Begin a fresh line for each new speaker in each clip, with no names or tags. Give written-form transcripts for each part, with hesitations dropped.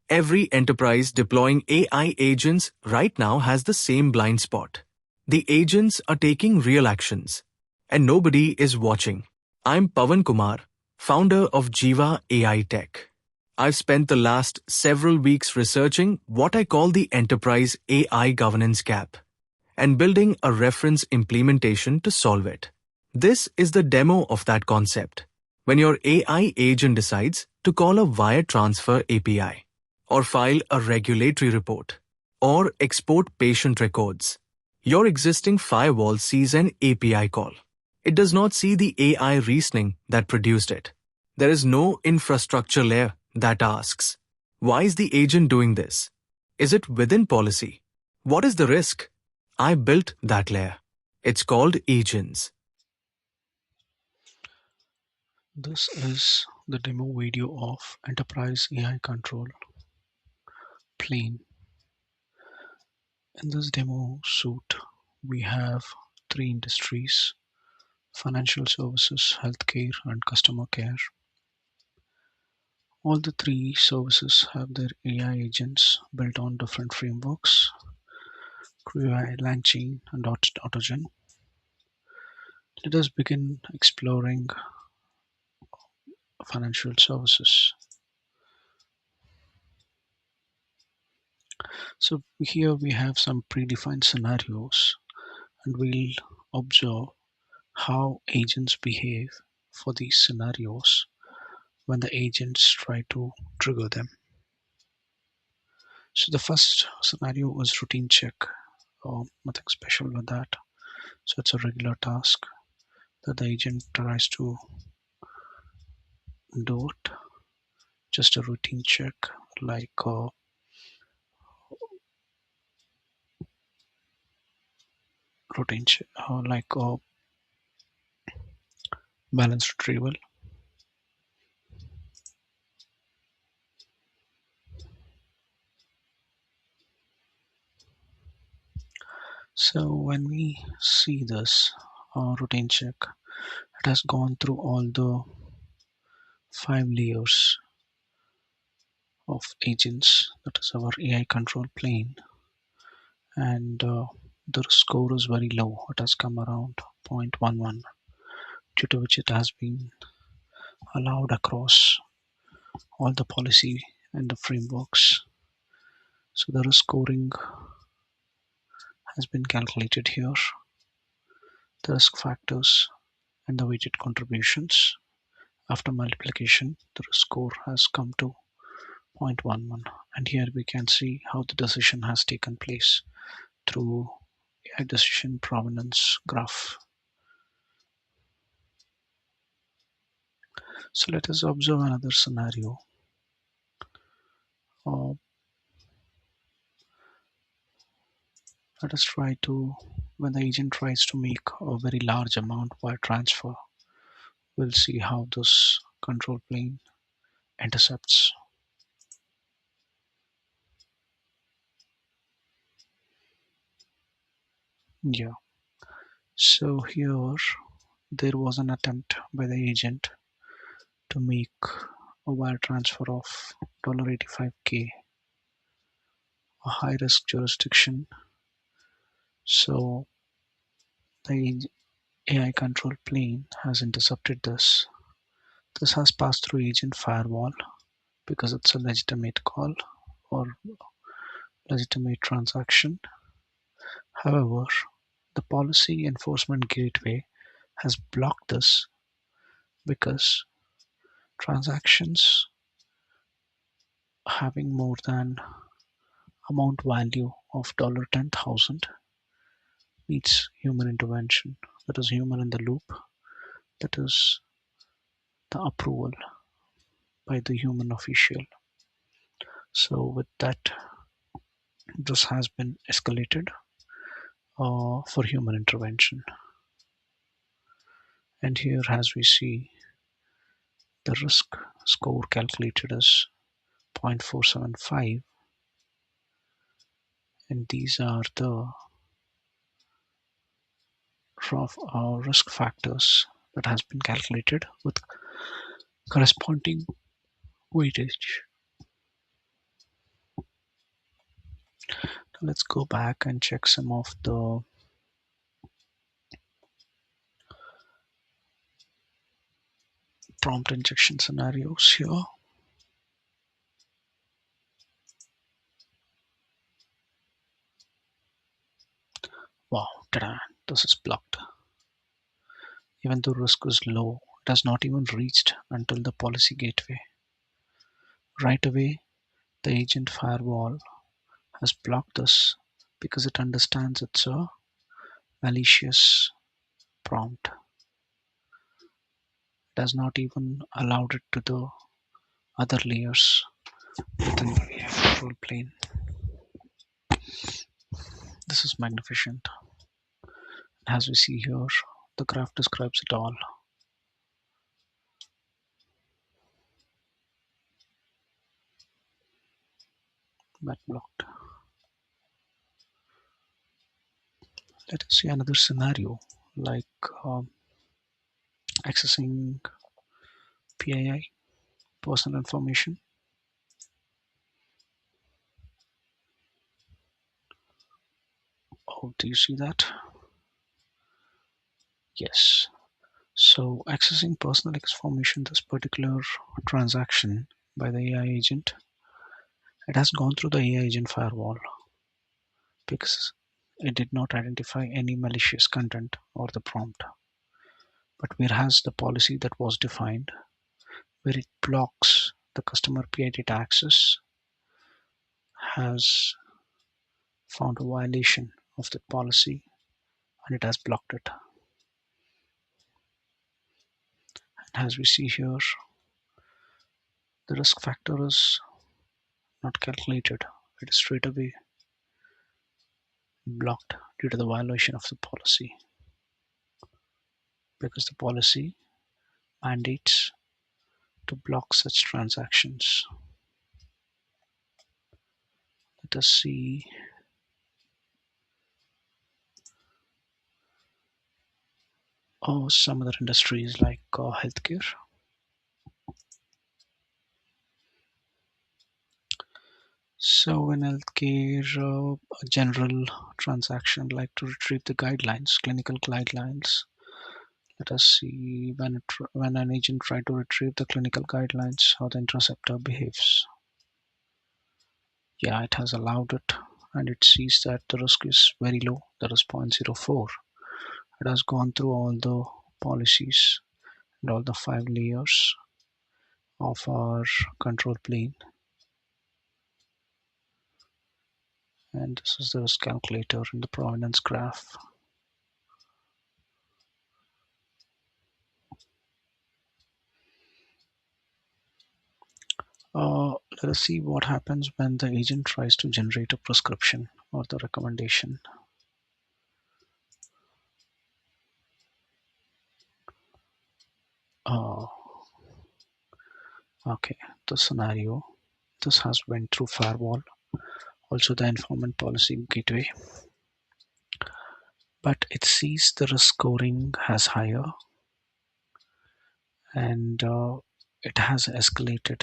Every enterprise deploying AI agents right now has the same blind spot. The agents are taking real actions, and nobody is watching. I'm Pawan Kumar, founder of Jiva AI Tech. I've spent the last several weeks researching what I call the enterprise AI governance gap and building a reference implementation to solve it. This is the demo of that concept. When your AI agent decides to call a wire transfer API, or file a regulatory report, or export patient records, your existing firewall sees an API call. It does not see the AI reasoning that produced it. There is no infrastructure layer that asks, why is the agent doing this? Is it within policy? What is the risk? I built that layer. It's called agents.
This is the demo video of Enterprise AI Control Plane. In this demo suite, we have three industries: financial services, healthcare, and customer care. All the three services have their AI agents built on different frameworks: QI, LangChain, and Autogen. Let us begin exploring financial services. So here we have some predefined scenarios, and we'll observe how agents behave for these scenarios when the agents try to trigger them. So the first scenario was routine check. Nothing special with that. So it's a regular task that the agent tries to do it. Just a routine check like balance retrieval. So when we see this routine check, it has gone through all the 5 layers of agents, that is our AI control plane, and the score is very low. It has come around 0.11, due to which it has been allowed across all the policy and the frameworks. So the risk scoring has been calculated here, the risk factors and the weighted contributions. After multiplication, the risk score has come to 0.11, and here we can see how the decision has taken place through a decision provenance graph. So let us observe another scenario. Let us try to, when the agent tries to make a very large amount wire transfer, we'll see how this control plane intercepts. Yeah, so here there was an attempt by the agent to make a wire transfer of $85K, a high risk jurisdiction. So the AI control plane has intercepted this. This has passed through agent firewall because it's a legitimate call or legitimate transaction. However, the policy enforcement gateway has blocked this because transactions having more than amount value of $10,000 needs human intervention. That is human in the loop. That is the approval by the human official. So with that, this has been escalated for human intervention. And here, as we see, the risk score calculated as 0.475, and these are the risk factors that has been calculated with corresponding weightage. Let's go back and check some of the prompt injection scenarios here. Wow, ta-da, this is blocked. Even though risk is low, it has not even reached until the policy gateway. Right away, the agent firewall has blocked this because it understands it's a malicious prompt. It has not even allowed it to the other layers within the AI control plane. This is magnificent. As we see here, the graph describes it all. But blocked. Let us see another scenario like accessing PII, personal information. Oh, do you see that? Yes. So accessing personal information, this particular transaction by the AI agent, it has gone through the AI agent firewall because it did not identify any malicious content or the prompt. But whereas the policy that was defined, where it blocks the customer PI data access, has found a violation of that policy and it has blocked it. And as we see here, the risk factor is not calculated. It is straight away blocked due to the violation of the policy because the policy mandates to block such transactions. Let us see some other industries like healthcare. So in healthcare, a general transaction like to retrieve the guidelines, clinical guidelines. Let us see when an agent tries to retrieve the clinical guidelines, how the interceptor behaves. Yeah, it has allowed it and it sees that the risk is very low, that is 0.04. It has gone through all the policies and all the 5 layers of our control plane. And this is the risk calculator in the provenance graph. Let us see what happens when the agent tries to generate a prescription or the recommendation. Uh, okay, the scenario. This has went through firewall, also the informant policy gateway, but it sees the risk scoring has higher and it has escalated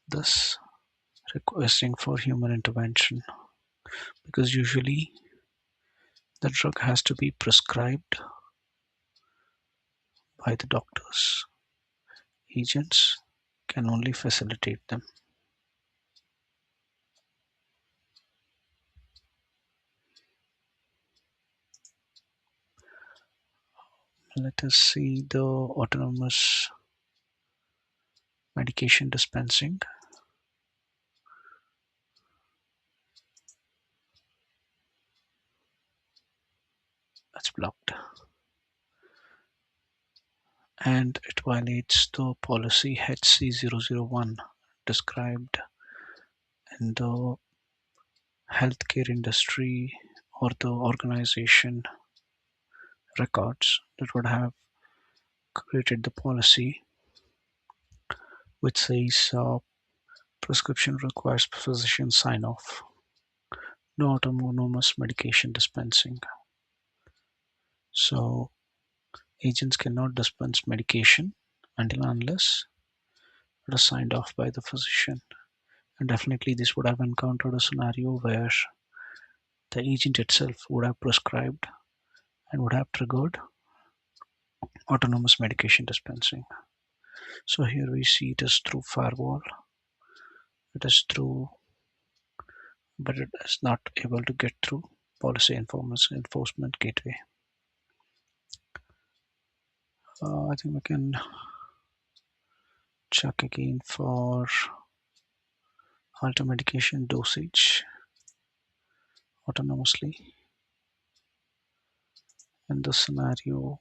this requesting for human intervention because usually the drug has to be prescribed by the doctors. Agents can only facilitate them. Let us see the autonomous medication dispensing. That's blocked. And it violates the policy HC001 described in the healthcare industry or the organization records that would have created the policy, which says prescription requires physician sign off, no autonomous medication dispensing. So agents cannot dispense medication until unless it is signed off by the physician. And definitely this would have encountered a scenario where the agent itself would have prescribed and would have triggered autonomous medication dispensing. So here we see it is through firewall, it is through, but it is not able to get through policy enforcement gateway. I think we can check again for alter medication dosage autonomously. In this scenario,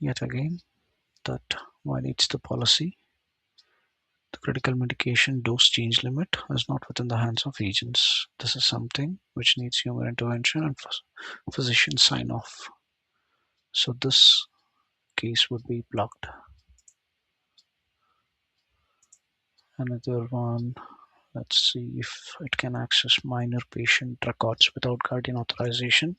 yet again, that violates the policy. The critical medication dose change limit is not within the hands of agents. This is something which needs human intervention and physician sign off. So this case would be blocked. Another one, let's see if it can access minor patient records without guardian authorization.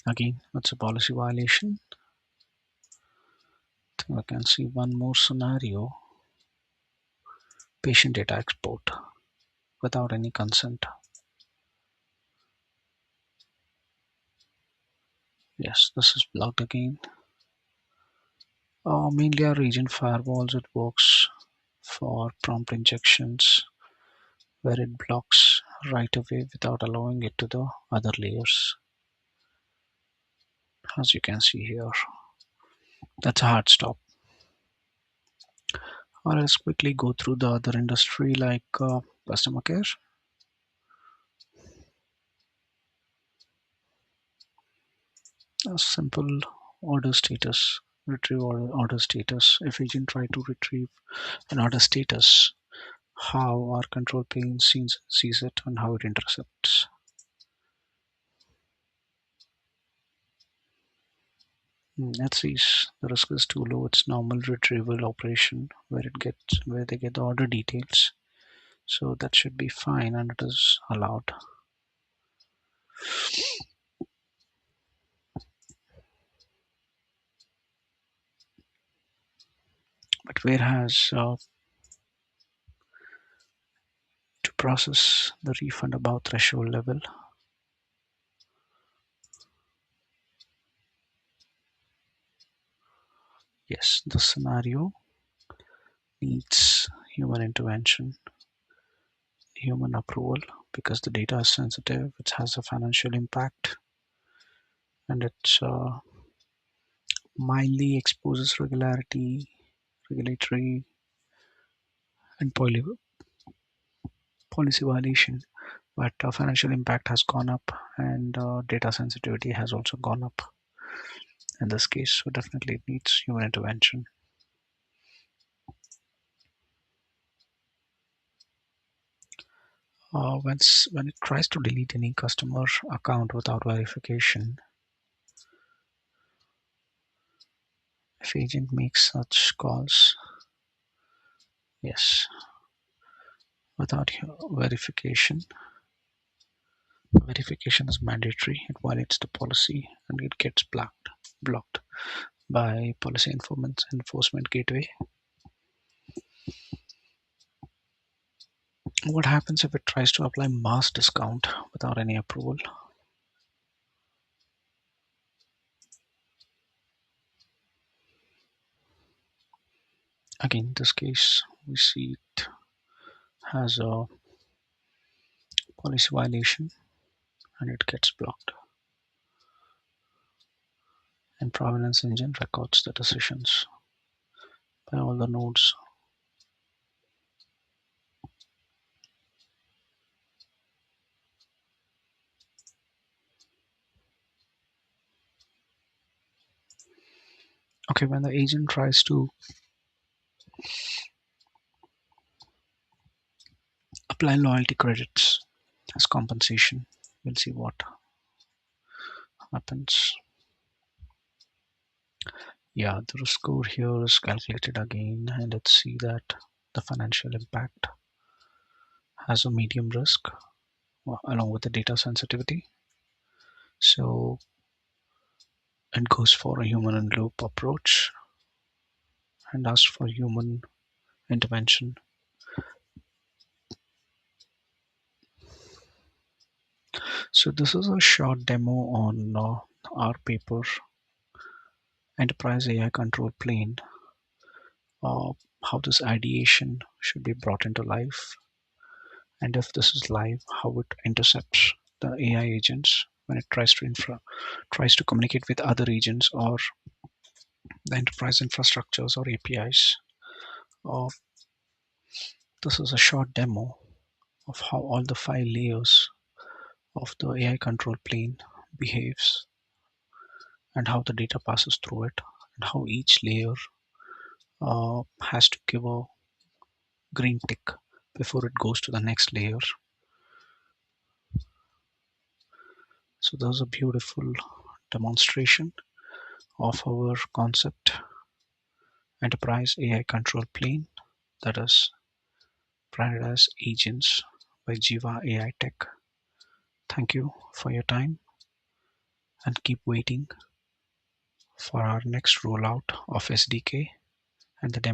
Again, that's a policy violation. I can see one more scenario. Patient data export without any consent. Yes, this is blocked again. Mainly our region firewalls, it works for prompt injections where it blocks right away without allowing it to the other layers. As you can see here, that's a hard stop. Let's quickly go through the other industry like customer care. A simple order status, retrieve order status. If agent try to retrieve an order status, how our control plane sees it and how it intercepts. Let's see, the risk is too low. It's normal retrieval operation where they get the order details. So that should be fine and it is allowed. But whereas to process the refund above threshold level, yes, the scenario needs human intervention, human approval, because the data is sensitive, it has a financial impact, and it mildly exposes regulatory, and policy violation. But financial impact has gone up and data sensitivity has also gone up in this case. So definitely it needs human intervention. When it tries to delete any customer account without verification, if agent makes such calls, yes, without verification, verification is mandatory. It violates the policy and it gets blocked by policy enforcement gateway. What happens if it tries to apply mass discount without any approval? Again, in this case, we see it has a policy violation and it gets blocked. And provenance engine records the decisions by all the nodes. Okay, when the agent tries to apply loyalty credits as compensation, we'll see what happens. Yeah, the risk score here is calculated again, and let's see that the financial impact has a medium risk along with the data sensitivity. So and goes for a human in loop approach and asks for human intervention. So this is a short demo on our paper, Enterprise AI Control Plane, uh, how this ideation should be brought into life, and if this is live, how it intercepts the AI agents when it tries to communicate with other agents or the enterprise infrastructures or APIs. Uh, this is a short demo of how all the 5 layers of the AI control plane behaves and how the data passes through it and how each layer has to give a green tick before it goes to the next layer. So there's a beautiful demonstration of our concept enterprise AI control plane that is branded as agents by Jiva AI Tech. Thank you for your time and keep waiting for our next rollout of SDK and the demo.